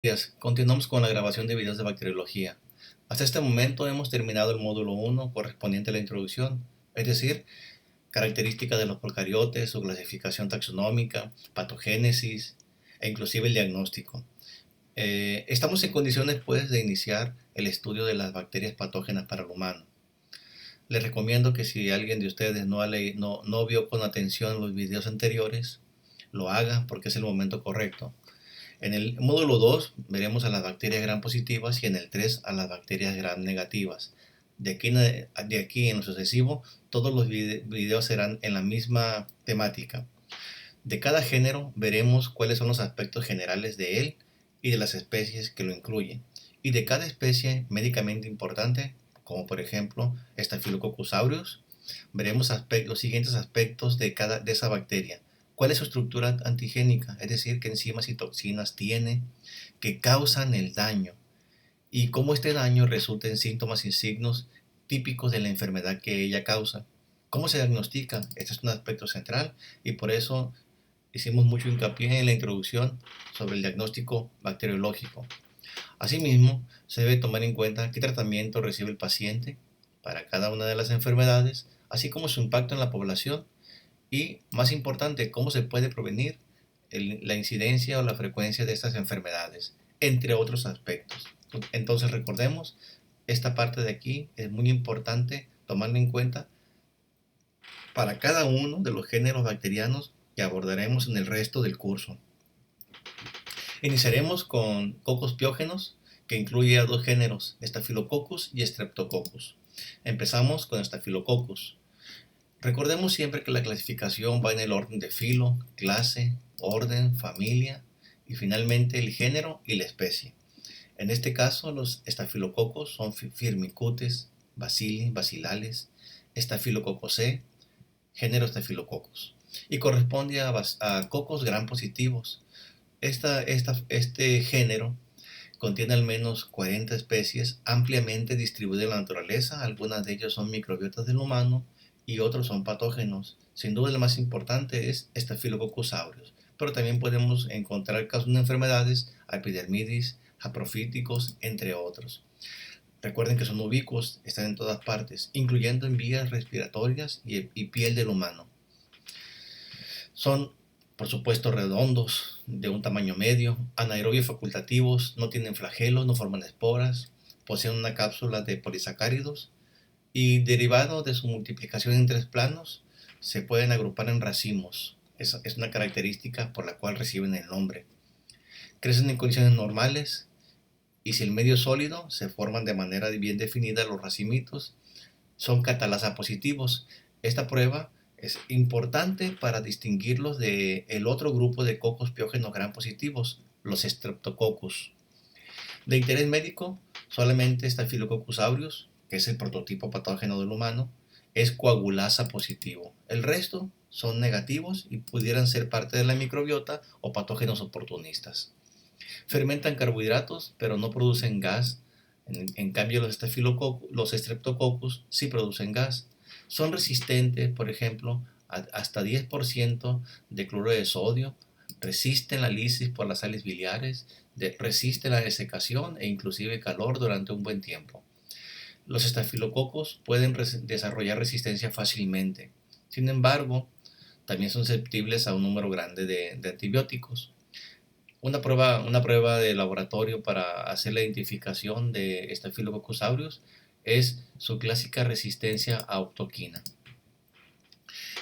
Días. Continuamos con la grabación de videos de bacteriología. Hasta este momento hemos terminado el módulo 1 correspondiente a la introducción, es decir, características de los procariotes, su clasificación taxonómica, patogénesis e inclusive el diagnóstico. Estamos en condiciones pues de iniciar el estudio de las bacterias patógenas para el humano. Les recomiendo que si alguien de ustedes no vio con atención los videos anteriores, lo haga porque es el momento correcto. En el módulo 2 veremos a las bacterias gram positivas y en el 3 a las bacterias gram negativas. De aquí en lo sucesivo, todos los videos serán en la misma temática. De cada género veremos cuáles son los aspectos generales de él y de las especies que lo incluyen. Y de cada especie médicamente importante, como por ejemplo Staphylococcus aureus, veremos los siguientes aspectos de esa bacteria. ¿Cuál es su estructura antigénica? Es decir, qué enzimas y toxinas tiene que causan el daño y cómo este daño resulta en síntomas y signos típicos de la enfermedad que ella causa. ¿Cómo se diagnostica? Este es un aspecto central y por eso hicimos mucho hincapié en la introducción sobre el diagnóstico bacteriológico. Asimismo, se debe tomar en cuenta qué tratamiento recibe el paciente para cada una de las enfermedades, así como su impacto en la población y, más importante, cómo se puede prevenir la incidencia o la frecuencia de estas enfermedades, entre otros aspectos. Entonces recordemos, esta parte de aquí es muy importante tomarla en cuenta para cada uno de los géneros bacterianos que abordaremos en el resto del curso. Iniciaremos con cocos piógenos, que incluye a dos géneros, Staphylococcus y Streptococcus. Empezamos con Staphylococcus. Recordemos siempre que la clasificación va en el orden de filo, clase, orden, familia y finalmente el género y la especie. En este caso, los estafilococos son Firmicutes, Bacilli, Bacillales, Staphylococcus, género Staphylococcus, y corresponde a cocos gram positivos. Este género contiene al menos 40 especies ampliamente distribuidas en la naturaleza. Algunas de ellas son microbiotas del humano y otros son patógenos. Sin duda el más importante es Staphylococcus aureus, pero también podemos encontrar casos de enfermedades, epidermidis, aprofíticos, entre otros. Recuerden que son ubicuos, están en todas partes, incluyendo en vías respiratorias y piel del humano. Son, por supuesto, redondos, de un tamaño medio, anaerobios facultativos, no tienen flagelos, no forman esporas, poseen una cápsula de polisacáridos y, derivado de su multiplicación en tres planos, se pueden agrupar en racimos. Es una característica por la cual reciben el nombre. Crecen en condiciones normales y si el medio es sólido, se forman de manera bien definida los racimitos. Son catalasa positivos. Esta prueba es importante para distinguirlos del otro grupo de cocos piógenos gram positivos, los Streptococcus. De interés médico, solamente Staphylococcus aureus, que es el prototipo patógeno del humano, es coagulasa positivo. El resto son negativos y pudieran ser parte de la microbiota o patógenos oportunistas. Fermentan carbohidratos, pero no producen gas. En cambio, los Streptococcus sí producen gas. Son resistentes, por ejemplo, hasta 10% de cloruro de sodio, resisten la lisis por las sales biliares, resisten la desecación e inclusive calor durante un buen tiempo. Los estafilococos pueden desarrollar resistencia fácilmente. Sin embargo, también son susceptibles a un número grande de antibióticos. Una prueba de laboratorio para hacer la identificación de Staphylococcus aureus es su clásica resistencia a octoquina.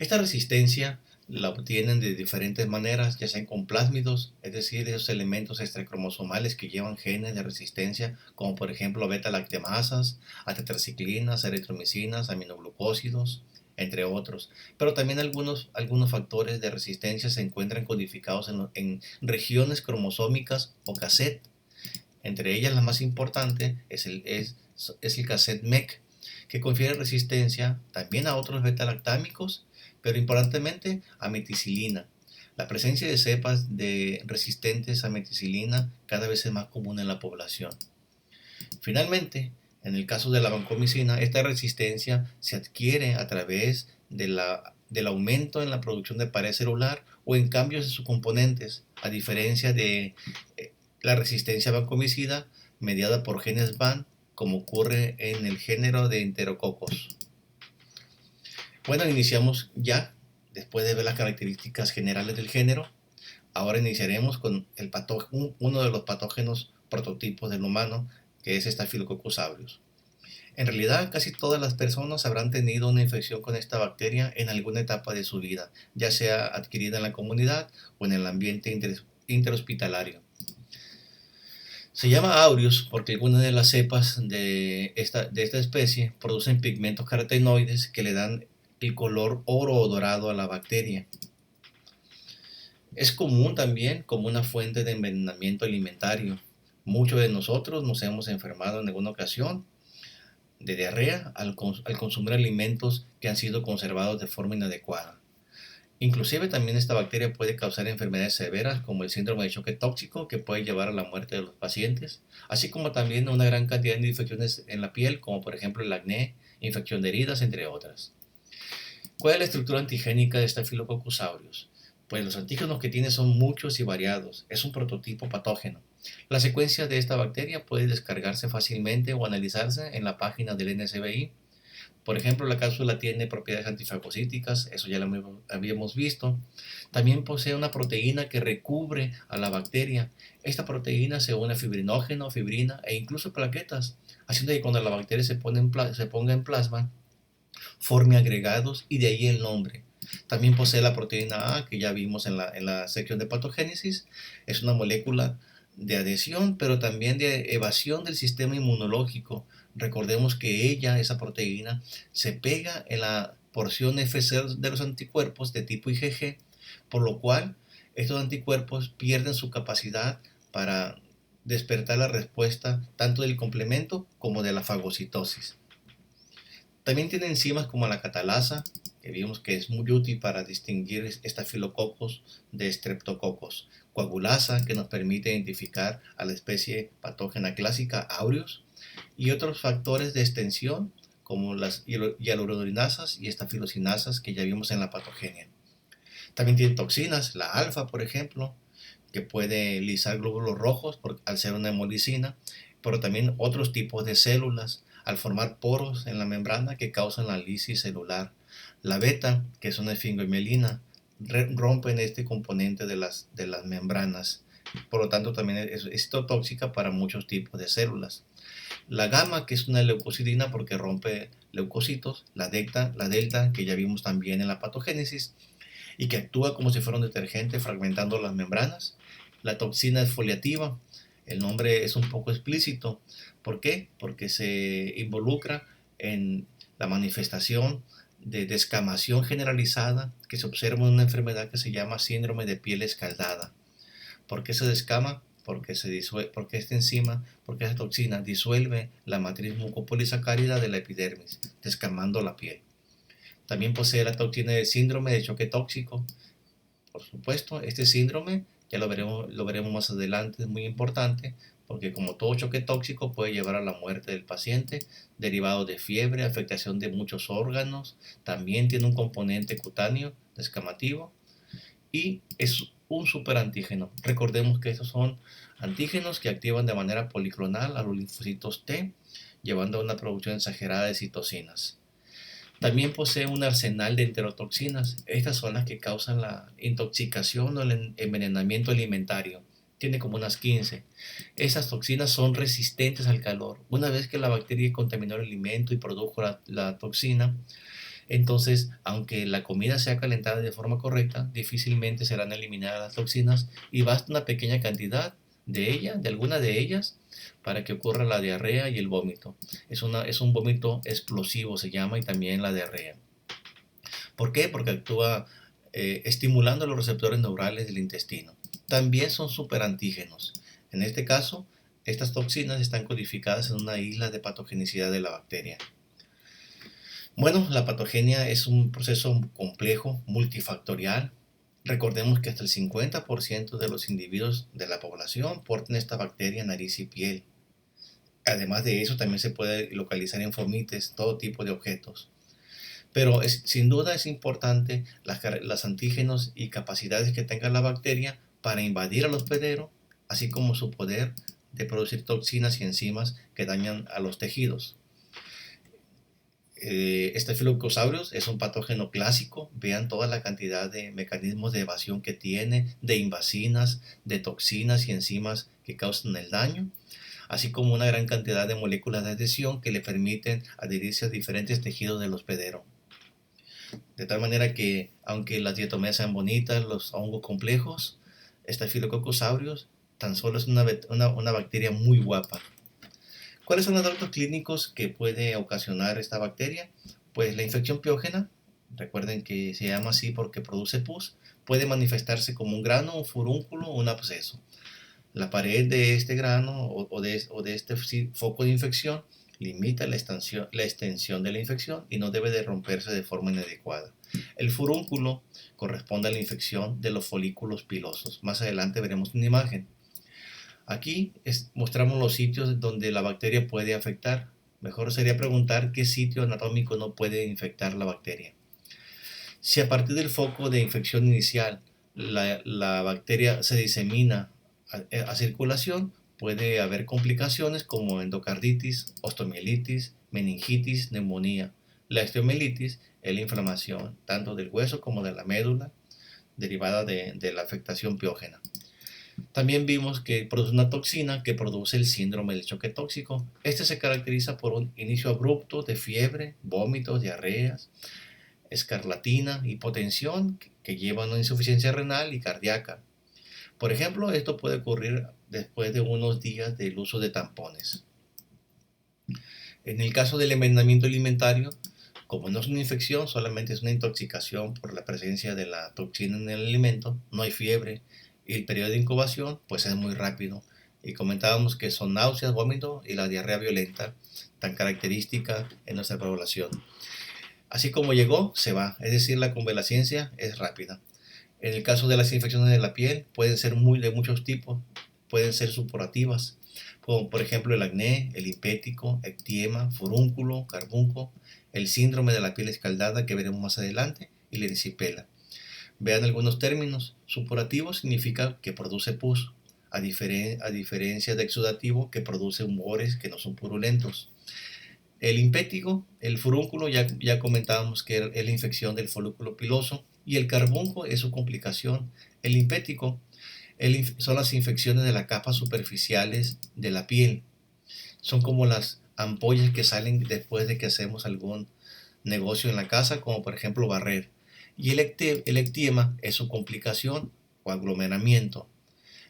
Esta resistencia la obtienen de diferentes maneras, ya sean con plásmidos, es decir, esos elementos extracromosomales que llevan genes de resistencia, como por ejemplo beta-lactamasas, tetraciclinas, eritromicinas, aminoglucósidos, entre otros. Pero también algunos factores de resistencia se encuentran codificados en regiones cromosómicas o cassette. Entre ellas la más importante es el cassette MEC, que confiere resistencia también a otros beta-lactámicos, pero importantemente a meticilina. La presencia de cepas resistentes a meticilina cada vez es más común en la población. Finalmente, en el caso de la vancomicina, esta resistencia se adquiere a través del aumento en la producción de pared celular o en cambios de sus componentes, a diferencia de la resistencia vancomicida mediada por genes VAN, como ocurre en el género de Enterococos. Bueno, iniciamos ya, después de ver las características generales del género. Ahora iniciaremos con uno de los patógenos prototipos del humano, que es Staphylococcus aureus. En realidad, casi todas las personas habrán tenido una infección con esta bacteria en alguna etapa de su vida, ya sea adquirida en la comunidad o en el ambiente interhospitalario. Se llama aureus porque algunas de las cepas de esta especie producen pigmentos carotenoides que le dan el color oro o dorado a la bacteria. Es común también como una fuente de envenenamiento alimentario. Muchos de nosotros nos hemos enfermado en alguna ocasión de diarrea al consumir alimentos que han sido conservados de forma inadecuada. Inclusive también esta bacteria puede causar enfermedades severas como el síndrome de choque tóxico, que puede llevar a la muerte de los pacientes, así como también una gran cantidad de infecciones en la piel, como por ejemplo el acné, infección de heridas, entre otras. ¿Cuál es la estructura antigénica de Staphylococcus aureus? Pues los antígenos que tiene son muchos y variados. Es un prototipo patógeno. La secuencia de esta bacteria puede descargarse fácilmente o analizarse en la página del NSBI. Por ejemplo, la cápsula tiene propiedades antifagocíticas, eso ya lo habíamos visto. También posee una proteína que recubre a la bacteria. Esta proteína se une a fibrinógeno, fibrina e incluso plaquetas, haciendo que cuando la bacteria se ponga en plasma, forme agregados y de ahí el nombre. También posee la proteína A, que ya vimos en la sección de patogénesis. Es una molécula de adhesión, pero también de evasión del sistema inmunológico. Recordemos que esa proteína, se pega en la porción FC de los anticuerpos de tipo IgG, por lo cual estos anticuerpos pierden su capacidad para despertar la respuesta tanto del complemento como de la fagocitosis. También tiene enzimas como la catalasa, que vimos que es muy útil para distinguir estafilococos de streptococos, coagulasa, que nos permite identificar a la especie patógena clásica aureus, y otros factores de extensión como las hialuronasas y estafilocinasas que ya vimos en la patogenia. También tiene toxinas, la alfa, por ejemplo, que puede lisar glóbulos rojos al ser una hemolicina, pero también otros tipos de células al formar poros en la membrana que causan la lisis celular. La beta, que es una esfingomelina, rompen este componente de las membranas, por lo tanto también es tóxica para muchos tipos de células. La gamma, que es una leucocidina porque rompe leucocitos, la delta, que ya vimos también en la patogénesis, y que actúa como si fuera un detergente fragmentando las membranas. La toxina exfoliativa, el nombre es un poco explícito. ¿Por qué? Porque se involucra en la manifestación de descamación generalizada que se observa en una enfermedad que se llama síndrome de piel escaldada. ¿Por qué se descama? Porque esta enzima, porque esa toxina disuelve la matriz mucopolisacárida de la epidermis, descamando la piel. También posee la toxina del síndrome de choque tóxico. Por supuesto, este síndrome, ya lo veremos más adelante, es muy importante, porque como todo choque tóxico puede llevar a la muerte del paciente, derivado de fiebre, afectación de muchos órganos, también tiene un componente cutáneo, descamativo, y es un superantígeno. Recordemos que estos son antígenos que activan de manera policlonal a los linfocitos T, llevando a una producción exagerada de citocinas. También posee un arsenal de enterotoxinas. Estas son las que causan la intoxicación o el envenenamiento alimentario. Tiene como unas 15. Estas toxinas son resistentes al calor. Una vez que la bacteria contaminó el alimento y produjo la toxina, entonces, aunque la comida sea calentada de forma correcta, difícilmente serán eliminadas las toxinas y basta una pequeña cantidad de alguna de ellas, para que ocurra la diarrea y el vómito. Es un vómito explosivo, se llama, y también la diarrea. ¿Por qué? Porque actúa estimulando los receptores neurales del intestino. También son superantígenos. En este caso, estas toxinas están codificadas en una isla de patogenicidad de la bacteria. Bueno, la patogenia es un proceso complejo, multifactorial. Recordemos que hasta el 50% de los individuos de la población portan esta bacteria en nariz y piel. Además de eso, también se puede localizar en fomites, todo tipo de objetos. Pero sin duda es importante las antígenos y capacidades que tenga la bacteria para invadir al hospedero así como su poder de producir toxinas y enzimas que dañan a los tejidos. Staphylococcus es un patógeno clásico. Vean toda la cantidad de mecanismos de evasión que tiene, de invasinas, de toxinas y enzimas que causan el daño, así como una gran cantidad de moléculas de adhesión que le permiten adherirse a diferentes tejidos del hospedero. De tal manera que, aunque las diatomeas sean bonitas, los hongos complejos, Staphylococcus aureus tan solo es una bacteria muy guapa. ¿Cuáles son los datos clínicos que puede ocasionar esta bacteria? Pues la infección piógena, recuerden que se llama así porque produce pus, puede manifestarse como un grano, un furúnculo o un absceso. La pared de este grano o de este foco de infección limita la extensión de la infección y no debe de romperse de forma inadecuada. El furúnculo corresponde a la infección de los folículos pilosos. Más adelante veremos una imagen. Aquí mostramos los sitios donde la bacteria puede afectar. Mejor sería preguntar qué sitio anatómico no puede infectar la bacteria. Si a partir del foco de infección inicial la bacteria se disemina a circulación, puede haber complicaciones como endocarditis, osteomielitis, meningitis, neumonía. La osteomielitis es la inflamación tanto del hueso como de la médula derivada de la afectación piógena. También vimos que produce una toxina que produce el síndrome del choque tóxico. Este se caracteriza por un inicio abrupto de fiebre, vómitos, diarreas, escarlatina, hipotensión que lleva a una insuficiencia renal y cardíaca. Por ejemplo, esto puede ocurrir después de unos días del uso de tampones. En el caso del envenenamiento alimentario, como no es una infección, solamente es una intoxicación por la presencia de la toxina en el alimento, no hay fiebre y el periodo de incubación pues es muy rápido. Y comentábamos que son náuseas, vómito y la diarrea violenta tan característica en nuestra población. Así como llegó, se va, es decir, la convalecencia es rápida. En el caso de las infecciones de la piel, pueden ser de muchos tipos, pueden ser supurativas, como por ejemplo el acné, el himpético, ectiema, furúnculo, carbunco, el síndrome de la piel escaldada que veremos más adelante y la erisipela. Vean algunos términos. Supurativo significa que produce pus, a diferencia de exudativo que produce humores que no son purulentos. El himpético, el furúnculo, ya comentábamos que es la infección del folículo piloso, y el carbunco es su complicación. El himpético son las infecciones de las capas superficiales de la piel. Son como las ampollas que salen después de que hacemos algún negocio en la casa, como por ejemplo barrer. Y el ectiema es su complicación o aglomeramiento.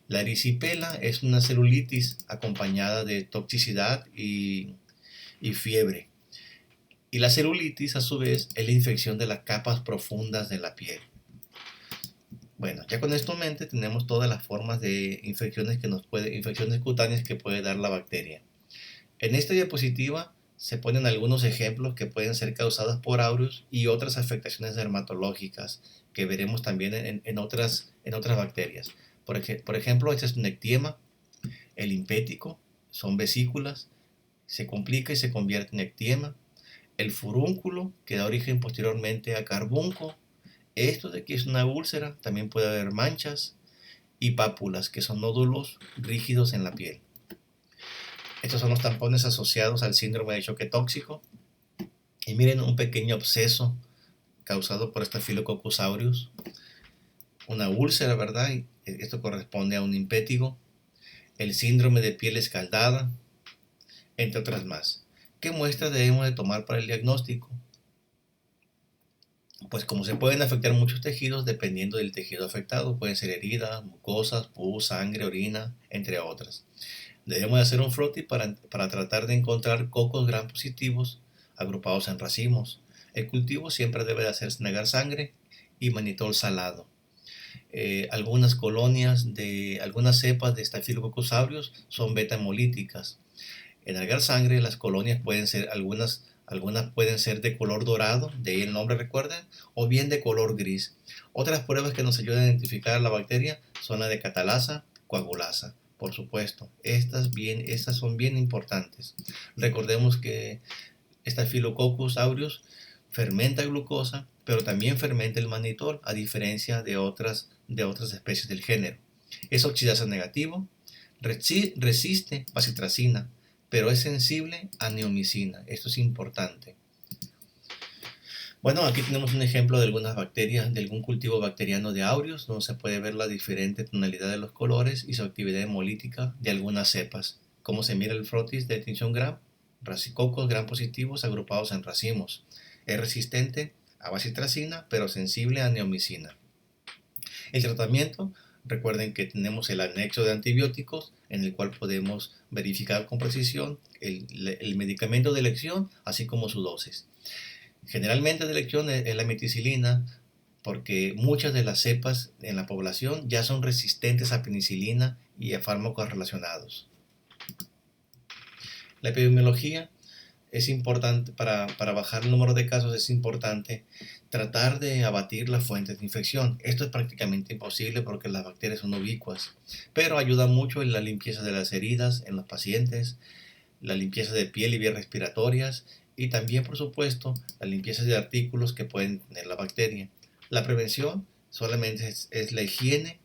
La erisipela es una celulitis acompañada de toxicidad y fiebre. Y la celulitis, a su vez, es la infección de las capas profundas de la piel. Bueno, ya con esto en mente tenemos todas las formas de infecciones infecciones cutáneas que puede dar la bacteria. En esta diapositiva se ponen algunos ejemplos que pueden ser causadas por aureus y otras afectaciones dermatológicas que veremos también en otras bacterias. Por ejemplo, este es un ectiema, el himpético, son vesículas, se complica y se convierte en ectiema. El furúnculo, que da origen posteriormente a carbunco. Esto de aquí es una úlcera, también puede haber manchas y pápulas, que son nódulos rígidos en la piel. Estos son los tampones asociados al síndrome de choque tóxico. Y miren un pequeño absceso causado por Staphylococcus aureus. Una úlcera, ¿verdad? Y esto corresponde a un himpético. El síndrome de piel escaldada, entre otras más. ¿Qué muestras debemos de tomar para el diagnóstico? Pues como se pueden afectar muchos tejidos dependiendo del tejido afectado, pueden ser heridas, mucosas, pus, sangre, orina, entre otras. Debemos de hacer un frotting para tratar de encontrar cocos gram positivos agrupados en racimos. El cultivo siempre debe de hacerse negar sangre y manitol salado. Algunas cepas de Staphylococcus aureus son beta-hemolíticas. En agar sangre, las colonias pueden ser algunas pueden ser de color dorado, de ahí el nombre, recuerden, o bien de color gris. Otras pruebas que nos ayudan a identificar a la bacteria son la de catalasa, coagulasa. Por supuesto, estas son bien importantes. Recordemos que Staphylococcus aureus fermenta glucosa, pero también fermenta el mannitol, a diferencia de otras especies del género. Es oxidasa negativo, Resiste bacitracina, pero es sensible a neomicina. Esto es importante. Bueno, aquí tenemos un ejemplo de algunas bacterias, de algún cultivo bacteriano de Aureus, donde se puede ver la diferente tonalidad de los colores y su actividad hemolítica de algunas cepas. Como se mira el frotis de tinción gram, racicocos gram positivos agrupados en racimos. Es resistente a bacitracina, pero sensible a neomicina. El tratamiento, recuerden que tenemos el anexo de antibióticos en el cual podemos verificar con precisión el medicamento de elección, así como su dosis. Generalmente de elección es la meticilina, porque muchas de las cepas en la población ya son resistentes a penicilina y a fármacos relacionados. La epidemiología es importante para bajar el número de casos. Es importante tratar de abatir las fuentes de infección. Esto es prácticamente imposible porque las bacterias son ubicuas, pero ayuda mucho en la limpieza de las heridas en los pacientes, la limpieza de piel y vías respiratorias, y también, por supuesto, la limpieza de artículos que pueden tener la bacteria. La prevención solamente es la higiene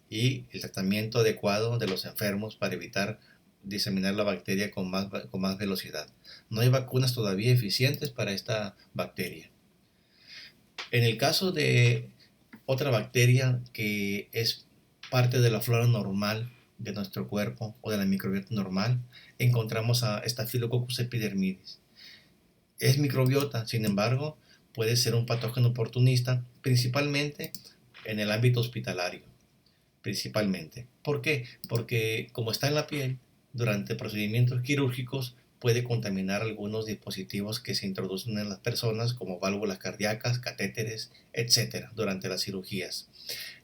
y el tratamiento adecuado de los enfermos para evitar diseminar la bacteria con más velocidad. No hay vacunas todavía eficientes para esta bacteria. En el caso de otra bacteria que es parte de la flora normal de nuestro cuerpo o de la microbiota normal, encontramos a Staphylococcus epidermidis. Es microbiota, sin embargo, puede ser un patógeno oportunista, principalmente en el ámbito hospitalario. Principalmente. ¿Por qué? Porque como está en la piel, durante procedimientos quirúrgicos puede contaminar algunos dispositivos que se introducen en las personas, como válvulas cardíacas, catéteres, etc., durante las cirugías.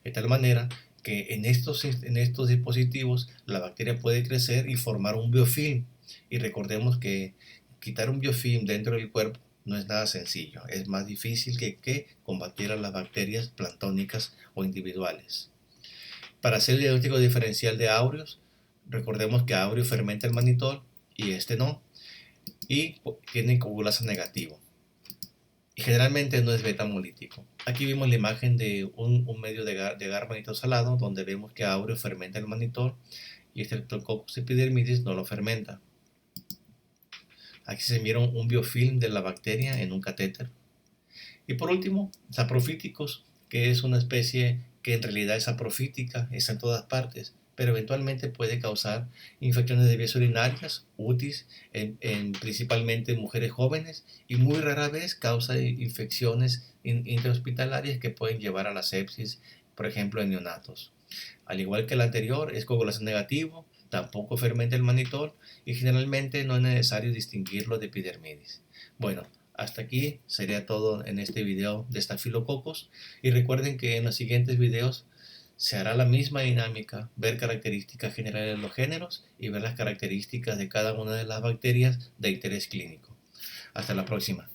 De tal manera que en estos dispositivos la bacteria puede crecer y formar un biofilm. Y recordemos que quitar un biofilm dentro del cuerpo no es nada sencillo. Es más difícil que combatir a las bacterias planctónicas o individuales. Para hacer el diagnóstico diferencial de Aureus, recordemos que Aureus fermenta el mannitol y este no, y tiene coagulasa negativo. Y generalmente no es beta-hemolítico. Aquí vimos la imagen de un medio de agar mannitol-salado, donde vemos que Aureus fermenta el mannitol y Streptococcus epidermidis no lo fermenta. Aquí se mira un biofilm de la bacteria en un catéter. Y por último, Saprophyticus, que es una especie que en realidad es saprofítica, está en todas partes, pero eventualmente puede causar infecciones de vías urinarias, UTIs, principalmente en mujeres jóvenes, y muy rara vez causa infecciones intrahospitalarias que pueden llevar a la sepsis, por ejemplo en neonatos. Al igual que el anterior, es coagulasa negativo, tampoco fermenta el mannitol y generalmente no es necesario distinguirlo de epidermidis. Bueno, hasta aquí sería todo en este video de Staphylococcus, y recuerden que en los siguientes videos se hará la misma dinámica, ver características generales de los géneros y ver las características de cada una de las bacterias de interés clínico. Hasta la próxima.